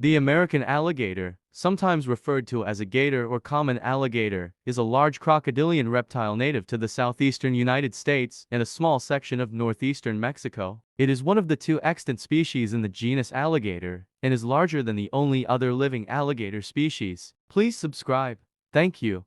The American alligator, sometimes referred to as a gator or common alligator, is a large crocodilian reptile native to the southeastern United States and a small section of northeastern Mexico. It is one of the two extant species in the genus alligator and is larger than the only other living alligator species. Please subscribe. Thank you.